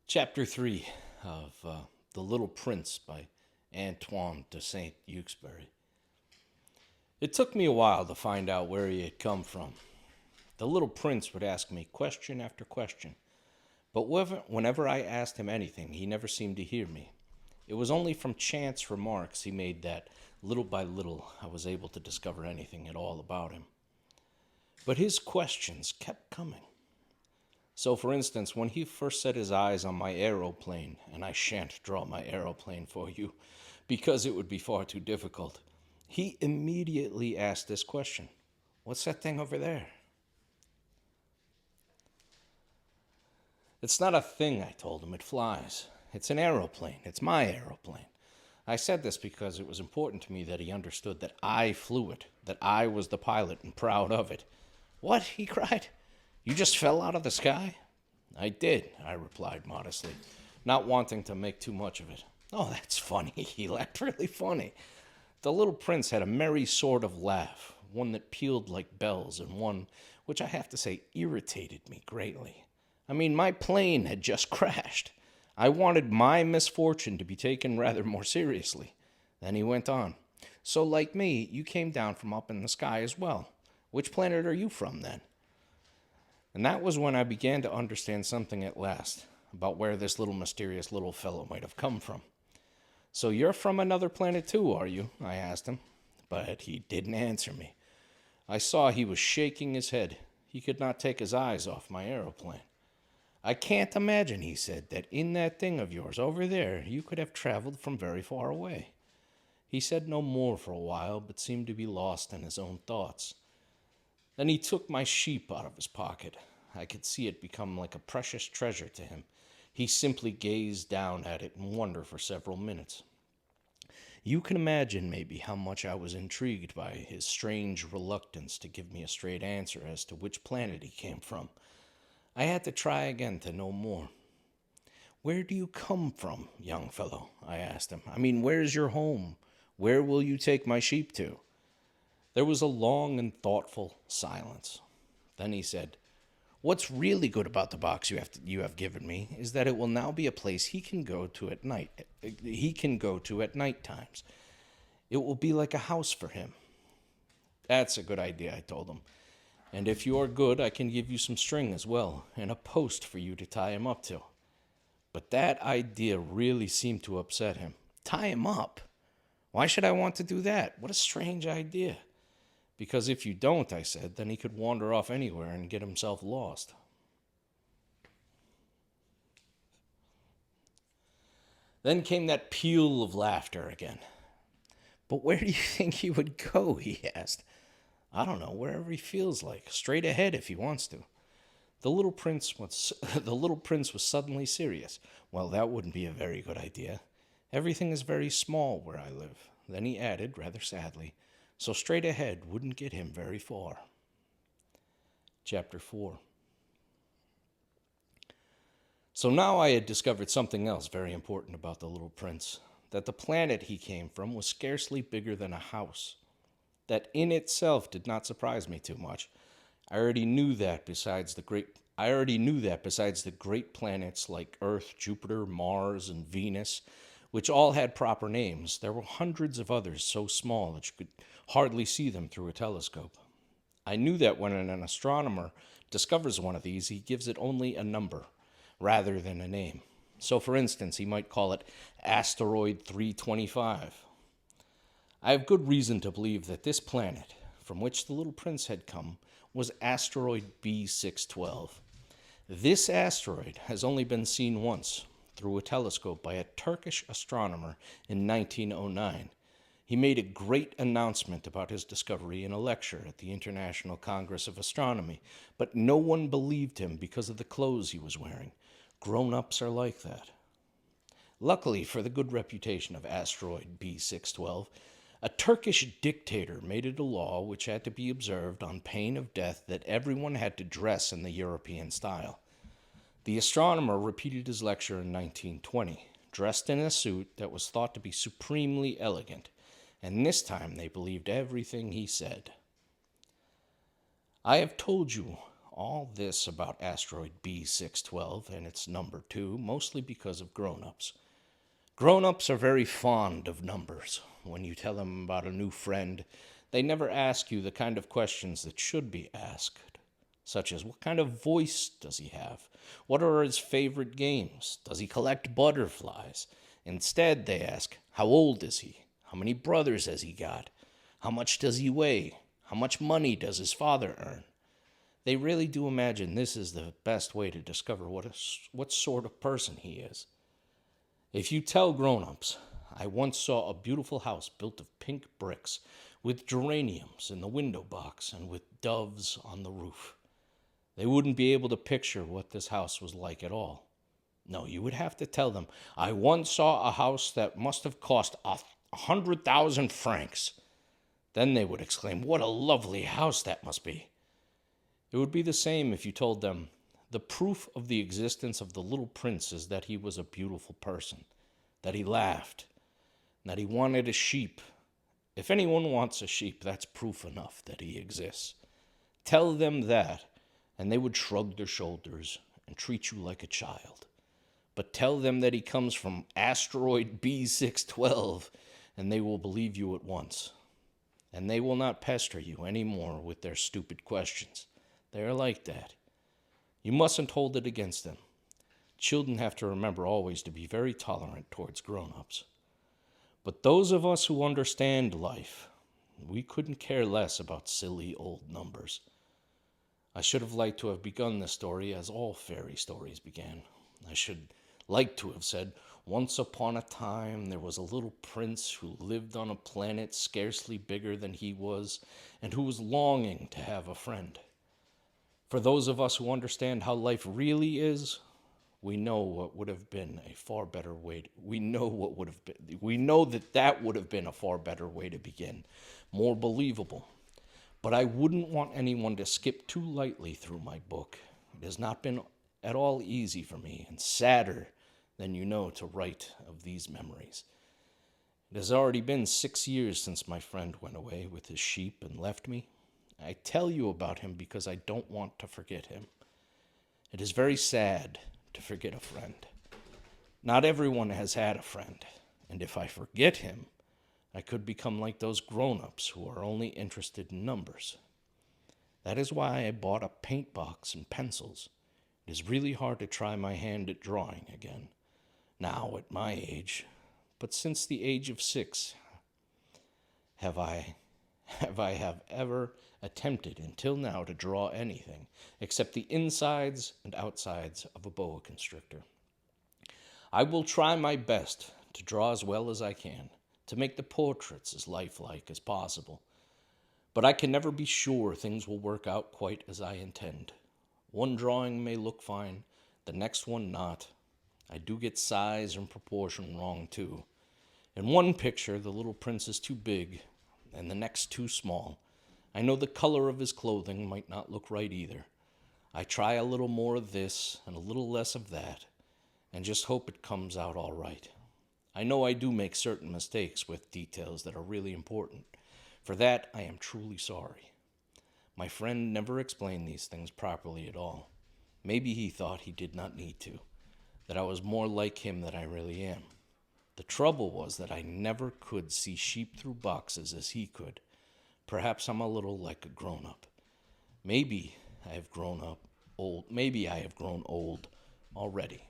Chapter 3 of The Little Prince by Antoine de Saint-Exupéry. It took me a while to find out where he had come from. The little prince would ask me question after question, but whenever I asked him anything, he never seemed to hear me. It was only from chance remarks he made that, little by little, I was able to discover anything at all about him. But his questions kept coming. So, for instance, when he first set his eyes on my aeroplane, and I shan't draw my aeroplane for you, because it would be far too difficult, he immediately asked this question: "What's that thing over there?" "It's not a thing," I told him. "It flies. It's an aeroplane. It's my aeroplane." I said this because it was important to me that he understood that I flew it, that I was the pilot and proud of it. "What?" he cried. "You just fell out of the sky?" "I did," I replied modestly, not wanting to make too much of it. "Oh, that's funny." He laughed really funny. The little prince had a merry sort of laugh, one that pealed like bells, and one which I have to say irritated me greatly. I mean, my plane had just crashed. I wanted my misfortune to be taken rather more seriously. Then he went on. "So, like me, you came down from up in the sky as well. Which planet are you from, then?" And that was when I began to understand something at last about where this little mysterious little fellow might have come from. "So you're from another planet too, are you?" I asked him. But he didn't answer me. I saw he was shaking his head. He could not take his eyes off my aeroplane. "I can't imagine," he said, "that in that thing of yours over there you could have traveled from very far away." He said no more for a while, but seemed to be lost in his own thoughts. Then he took my sheep out of his pocket. I could see it become like a precious treasure to him. He simply gazed down at it in wonder for several minutes. You can imagine, maybe, how much I was intrigued by his strange reluctance to give me a straight answer as to which planet he came from. I had to try again to know more. "Where do you come from, young fellow?" I asked him. "I mean, where's your home? Where will you take my sheep to?" There was a long and thoughtful silence. Then he said, "What's really good about the box you have given me is that it will now be a place he can go to at night. He can go to at night times. It will be like a house for him." "That's a good idea," I told him. "And if you are good, I can give you some string as well, and a post for you to tie him up to." But that idea really seemed to upset him. Tie him up? Why should I want to do that? What a strange idea. "Because if you don't," I said, "then he could wander off anywhere and get himself lost." Then came that peal of laughter again. "But where do you think he would go?" he asked. "I don't know, wherever he feels like, straight ahead if he wants to." The little prince was suddenly serious. "Well, that wouldn't be a very good idea. Everything is very small where I live." Then he added, rather sadly, "So straight ahead wouldn't get him very far." Chapter 4. So now I had discovered something else very important about the little prince, that the planet he came from was scarcely bigger than a house. That in itself did not surprise me too much. I already knew that besides the great planets like Earth, Jupiter, Mars, and Venus, which all had proper names, there were hundreds of others so small that you could hardly see them through a telescope. I knew that when an astronomer discovers one of these, he gives it only a number rather than a name. So, for instance, he might call it Asteroid 325. I have good reason to believe that this planet, from which the little prince had come, was asteroid B612. This asteroid has only been seen once, through a telescope by a Turkish astronomer in 1909. He made a great announcement about his discovery in a lecture at the International Congress of Astronomy, but no one believed him because of the clothes he was wearing. Grown-ups are like that. Luckily for the good reputation of asteroid B612, a Turkish dictator made it a law which had to be observed on pain of death that everyone had to dress in the European style. The astronomer repeated his lecture in 1920, dressed in a suit that was thought to be supremely elegant, and this time they believed everything he said. I have told you All this about asteroid B612 and its number 2, mostly because of grown-ups. Grown-ups are very fond of numbers. When you tell them about a new friend, they never ask you the kind of questions that should be asked, such as what kind of voice does he have? What are his favorite games? Does he collect butterflies? Instead, they ask, how old is he? How many brothers has he got? How much does he weigh? How much money does his father earn? They really do imagine this is the best way to discover what sort of person he is. If you tell grown-ups, I once saw a beautiful house built of pink bricks with geraniums in the window box and with doves on the roof, they wouldn't be able to picture what this house was like at all. No, you would have to tell them, I once saw a house that must have cost 100,000 francs. Then they would exclaim, what a lovely house that must be. It would be the same if you told them, the proof of the existence of the little prince is that he was a beautiful person, that he laughed, that he wanted a sheep. If anyone wants a sheep, that's proof enough that he exists. Tell them that, and they would shrug their shoulders and treat you like a child. But tell them that he comes from asteroid B612, and they will believe you at once. And they will not pester you any more with their stupid questions. They are like that. You mustn't hold it against them. Children have to remember always to be very tolerant towards grown-ups. But those of us who understand life, we couldn't care less about silly old numbers. I should have liked to have begun this story as all fairy stories began. I should like to have said, once upon a time there was a little prince who lived on a planet scarcely bigger than he was, and who was longing to have a friend. For those of us who understand how life really is, we know what would have been a far better way. We know that would have been a far better way to begin, more believable. But I wouldn't want anyone to skip too lightly through my book. It has not been at all easy for me, and sadder than you know to write of these memories. It has already been 6 years since my friend went away with his sheep and left me. I tell you about him because I don't want to forget him. It is very sad to forget a friend. Not everyone has had a friend, and if I forget him, I could become like those grown-ups who are only interested in numbers. That is why I bought a paint box and pencils. It is really hard to try my hand at drawing again, now at my age. But since the age of 6, have I ever attempted until now to draw anything except the insides and outsides of a boa constrictor. I will try my best to draw as well as I can, to make the portraits as lifelike as possible. But I can never be sure things will work out quite as I intend. One drawing may look fine, the next one not. I do get size and proportion wrong too. In one picture, the little prince is too big, and the next too small. I know the color of his clothing might not look right either. I try a little more of this and a little less of that, and just hope it comes out all right. I know I do make certain mistakes with details that are really important. For that, I am truly sorry. My friend never explained these things properly at all. Maybe he thought he did not need to, that I was more like him than I really am. The trouble was that I never could see sheep through boxes as he could. Perhaps I'm a little like a grown-up. Maybe I have grown old already.